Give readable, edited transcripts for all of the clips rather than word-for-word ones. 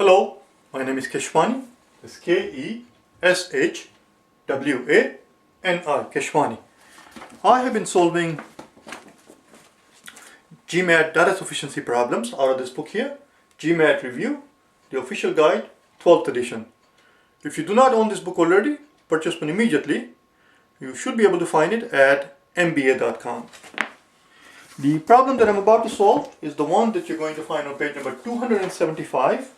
Hello, my name is Keshwani. It's K-E-S-H-W-A-N-I, Keshwani. I have been solving GMAT data sufficiency problems out of this book here, GMAT Review, the official guide, 12th edition. If you do not own this book already, purchase one immediately. You should be able to find it at mba.com. The problem that I'm about to solve is the one that you're going to find on page number 275.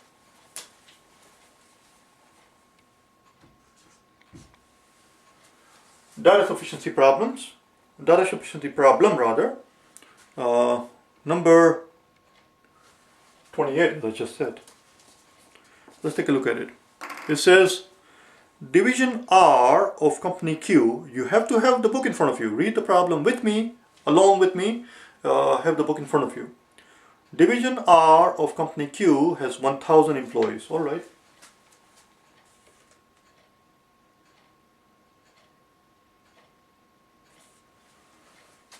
Data sufficiency problem rather, number 28, as I just said. Let's take a look at it. It says, division R of company Q. You have to have the book in front of you. Read the problem with me, along with me, have the book in front of you. Division R of company Q has 1,000 employees. All right.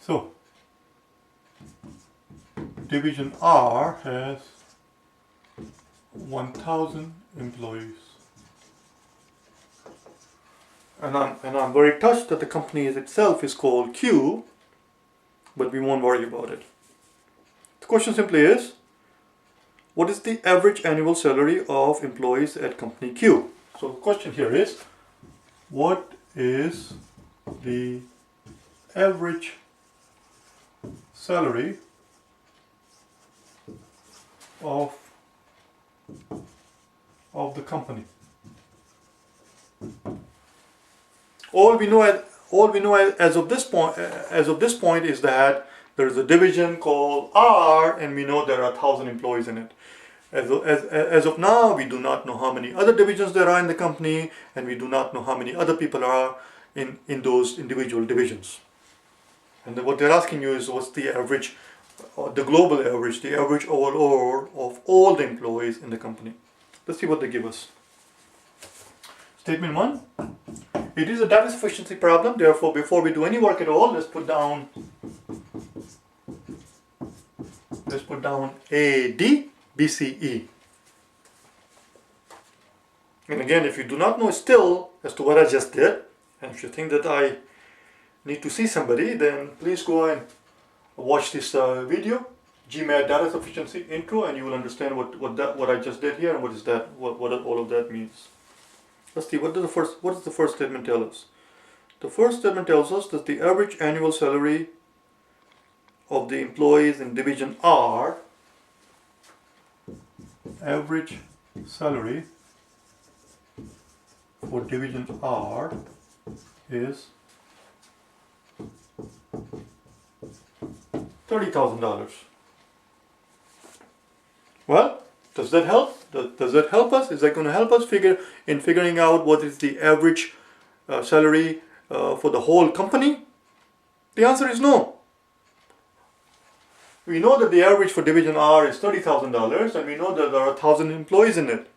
So, division R has 1,000 employees. And I'm very touched that the company itself is called Q, but we won't worry about it. The question simply is, what is the average annual salary of employees at company Q? So the question here is, what is the average salary of the company? All we know as of this point is that there is a division called R, and we know there are 1,000 employees in it. As of now, we do not know how many other divisions there are in the company, and we do not know how many other people are in those individual divisions. And what they're asking you is, what's the average, the global average, the average overall of all the employees in the company? Let's see what they give us. Statement 1. It is a data sufficiency problem, therefore before we do any work at all, let's put down A, D, B, C, E. And again, if you do not know still as to what I just did, and if you think that I need to see somebody, then please go and watch this video, GMAT data sufficiency intro, and you will understand what I just did here and what all of that means. Let's see, what does the first statement tell us? The first statement tells us that the average annual salary of the employees in division R, average salary for division R is $30,000. Well, does that help? Does that help us? Is that going to help us figuring out what is the average salary for the whole company? The answer is no. We know that the average for division R is $30,000, and we know that there are 1,000 employees in it,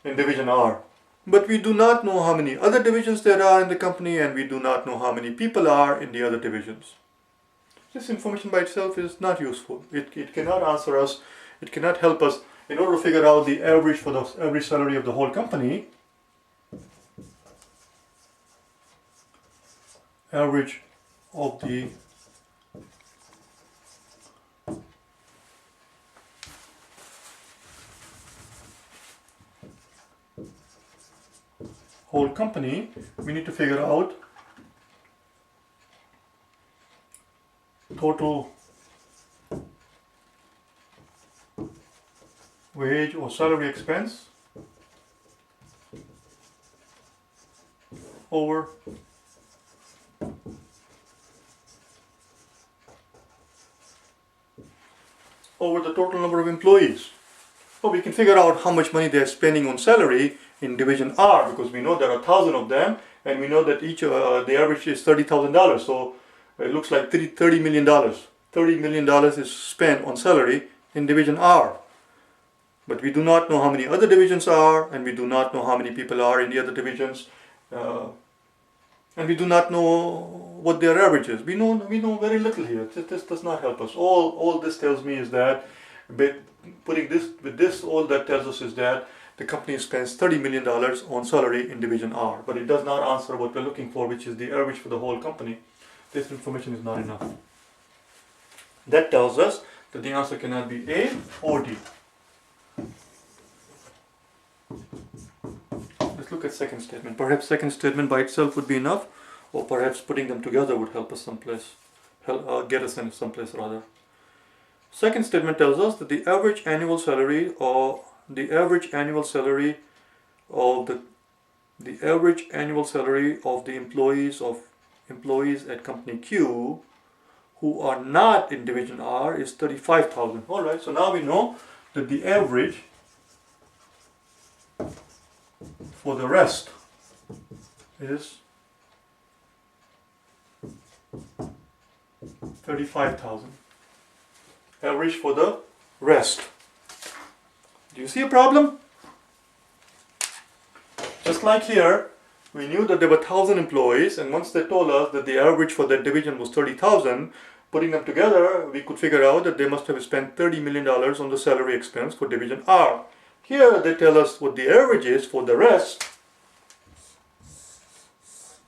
in division R. But we do not know how many other divisions there are in the company, and we do not know how many people are in the other divisions. This information by itself is not useful. It cannot answer us. It cannot help us in order to figure out the average for the average salary of the whole company. Average of the whole company, we need to figure out total wage or salary expense over the total number of employees. So we can figure out how much money they're spending on salary in division R, because we know there are 1,000 of them, and we know that each the average is $30,000. So it looks like $30 million. $30 million is spent on salary in division R. But we do not know how many other divisions are, and we do not know how many people are in the other divisions, and we do not know what their average is. We know very little here. This does not help us. All this tells me is that Putting this with this, all that tells us is that the company spends $30 million on salary in division R, but it does not answer what we're looking for, which is the average for the whole company. This information is not enough. That tells us that the answer cannot be A or D. Let's look at second statement. Perhaps second statement by itself would be enough, or perhaps putting them together would help us someplace, get us in someplace rather. Second statement tells us that the average annual salary of the employees at company Q who are not in division R is 35,000. All right, so now we know that the average for the rest is 35,000. Average for the rest. Do you see a problem? Just like here, we knew that there were 1,000 employees, and once they told us that the average for that division was 30,000, putting them together, we could figure out that they must have spent $30 million on the salary expense for division R. Here they tell us what the average is for the rest.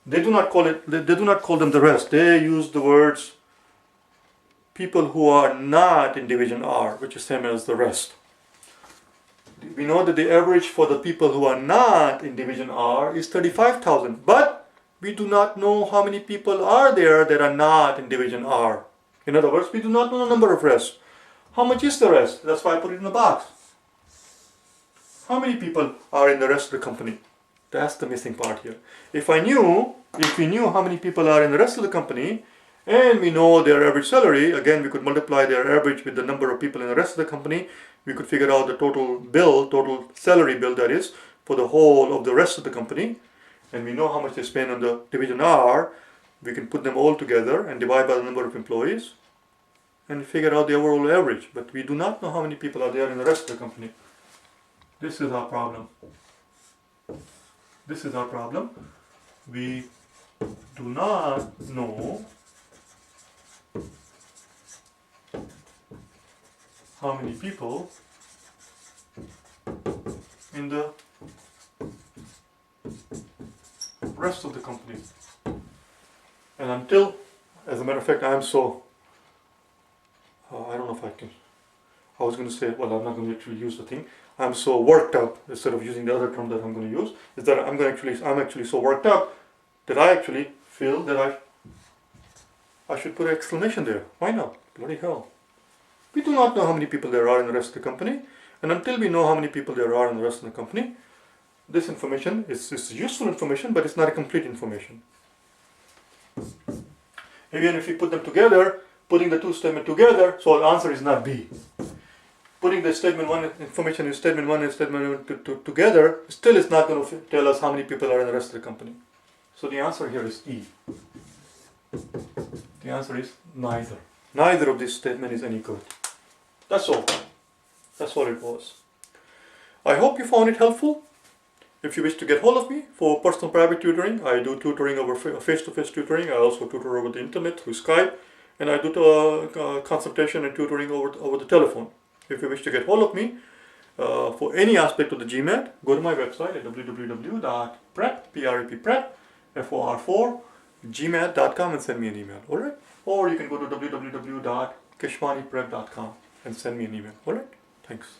They do not call them the rest. They use the words people who are not in division R, which is same as the rest. We know that the average for the people who are not in division R is 35,000, but we do not know how many people are there that are not in division R. In other words, we do not know the number of rests. How much is the rest? That's why I put it in a box. How many people are in the rest of the company? That's the missing part here. If we knew how many people are in the rest of the company, and we know their average salary, again we could multiply their average with the number of people in the rest of the company, we could figure out the total salary bill that is, for the whole of the rest of the company, and we know how much they spend on the division R. We can put them all together and divide by the number of employees and figure out the overall average, but we do not know how many people are there in the rest of the company. This is our problem. This is our problem. We do not know how many people in the rest of the company. And until, as a matter of fact, I am so, I don't know if I can, I was going to say, well, I'm not going to actually use the thing. I'm so worked up, instead of using the other term that I'm going to use, is that I'm actually so worked up that I actually feel that I should put an exclamation there. Why not? Bloody hell. We do not know how many people there are in the rest of the company, and until we know how many people there are in the rest of the company, this information is useful information, but it's not a complete information. Again, if you put them together, putting the two statements together, so the answer is not B. Putting the statement 1 information in statement 1 and statement 2 together still is not going to tell us how many people are in the rest of the company. So the answer here is E. The answer is neither. Neither of this statement is any good. That's all. That's all it was. I hope you found it helpful. If you wish to get hold of me for personal private tutoring, I do tutoring over face-to-face tutoring. I also tutor over the internet through Skype, and I do consultation and tutoring over the telephone. If you wish to get hold of me for any aspect of the GMAT, go to my website at www.prep.gmat.com and send me an email. All right? Or you can go to www.keshwaniprep.com and send me an email. All right? Thanks.